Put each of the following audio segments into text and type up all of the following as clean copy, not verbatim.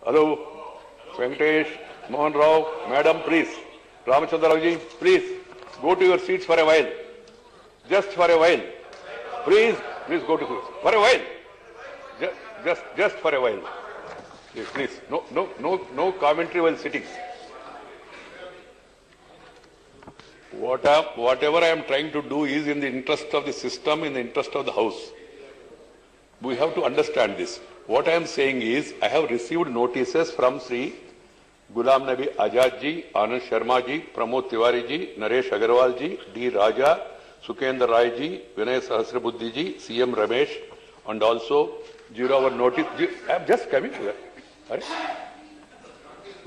Hello, Venkatesh, Mohan Rao, Madam, please. Ramachandra Rao ji, please go to your seats for a while. Just for a while. Please go to for a while. Just for a while. Yes, please. No commentary while sitting. Whatever I am trying to do is in the interest of the system, in the interest of the House. We have to understand this. What I am saying is, I have received notices from Sri Ghulam Nabi Azad ji, Anand Sharma ji, Pramod Tiwari ji, Naresh Agarwal ji, D. Raja, Sukendra Rai ji, Vinay Sahasrabuddhe ji, CM Ramesh, and also 0 hour notice. I am just coming to that. Right?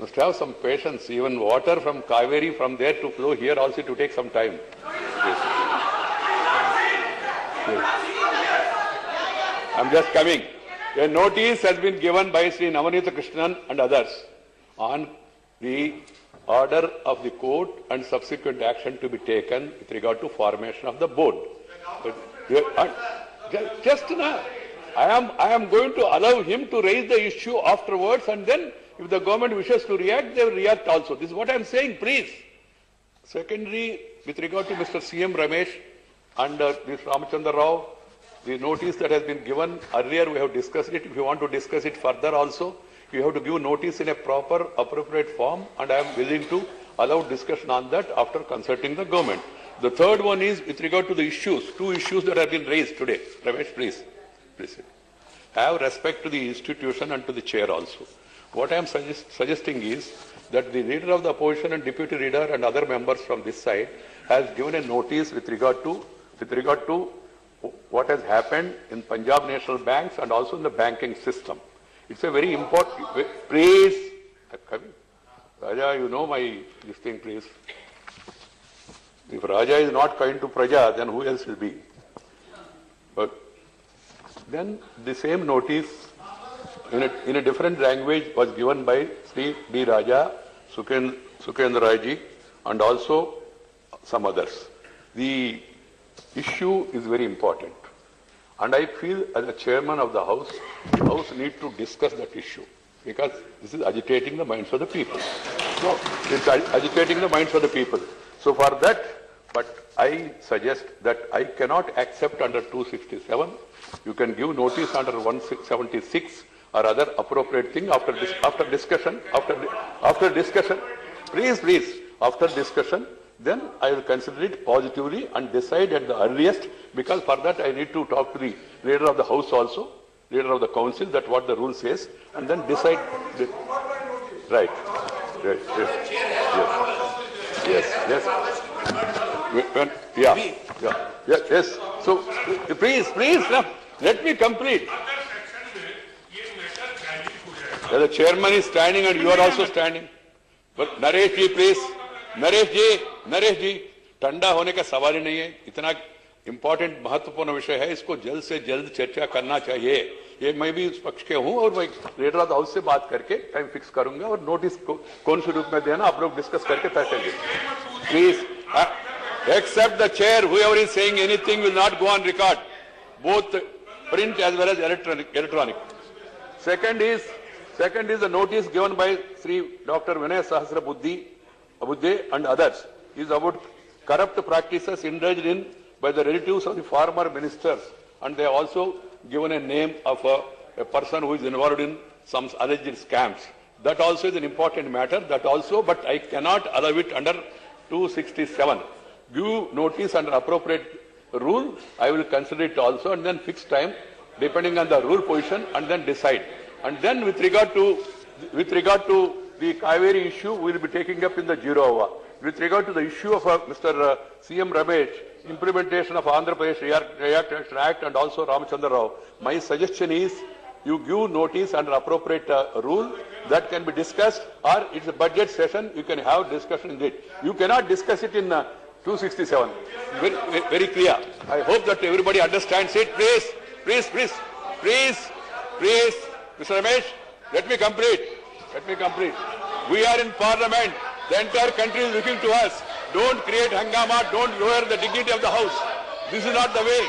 Must have some patience. Even water from Kaveri, from there to flow here also to take some time. Yes. Yes. I'm just coming. A notice has been given by Sri Navanitha Krishnan and others on the order of the court and subsequent action to be taken with regard to formation of the board. Just now, I am going to allow him to raise the issue afterwards, and then if the government wishes to react, they will react also. This is what I am saying, please. Secondly, with regard to Mr. CM Ramesh and this Ramachandra Rao, the notice that has been given earlier, we have discussed it. If you want to discuss it further also, you have to give notice in a proper, appropriate form, and I am willing to allow discussion on that after consulting the government. The third one is with regard to the issues, 2 issues that have been raised today. Ramesh, please. Have respect to the institution and to the chair also. What I am suggesting is that the leader of the opposition and deputy leader and other members from this side has given a notice with regard to what has happened in Punjab National Banks and also in the banking system. It's a very important, please. Raja, you know this thing, please. If Raja is not kind to Praja, then who else will be? But then the same notice in a different language was given by Sri D. Raja, Sukendra Rai ji, and also some others. The issue is very important. And I feel as a chairman of the House needs to discuss that issue, because this is agitating the minds of the people. No, it's agitating the minds of the people. So for that, but I suggest that I cannot accept under 267. You can give notice under 176 or other appropriate thing after discussion. Please, after discussion, then I will consider it positively and decide at the earliest, because for that I need to talk to the leader of the House also, leader of the Council, that what the rule says, and then decide. Right. Yes. So, please, let me complete. The chairman is standing and you are also standing. But Naresh ji, please. Naresh जी, ठंडा होने का सवाल ही नहीं है. इतना important महत्वपूर्ण विषय है, इसको जल्द से जल्द चर्चा करना चाहिए. ये मैं भी उस पक्ष के हूं और मैं लीडर ऑफ द हाउस से बात करके टाइम फिक्स करूंगा और नोटिस को कौन से रूप में देना आप लोग डिस्कस करके तय करेंगे. Please accept the chair, whoever is saying anything will not go on record, both print as well as electronic. Second is the notice given by Sri Dr. Vinay Sahasrabuddhe and others is about corrupt practices indulged in by the relatives of the former ministers, and they have also given a name of a person who is involved in some alleged scams. That also is an important matter, but I cannot allow it under 267. Give notice under appropriate rule, I will consider it also, and then fix time depending on the rule position, and then decide. And then with regard to the Kaveri issue, we will be taking up in the 0 hour. With regard to the issue of Mr. CM Ramesh, implementation of Andhra Pradesh Reaction Act and also Ramachandra Rao, my suggestion is you give notice under appropriate rule that can be discussed, or it's a budget session, you can have discussion in it. You cannot discuss it in 267. Very clear. I hope that everybody understands it. Please, Mr. Ramesh, let me complete. We are in Parliament. The entire country is looking to us. Don't create hangama. Don't lower the dignity of the House. This is not the way.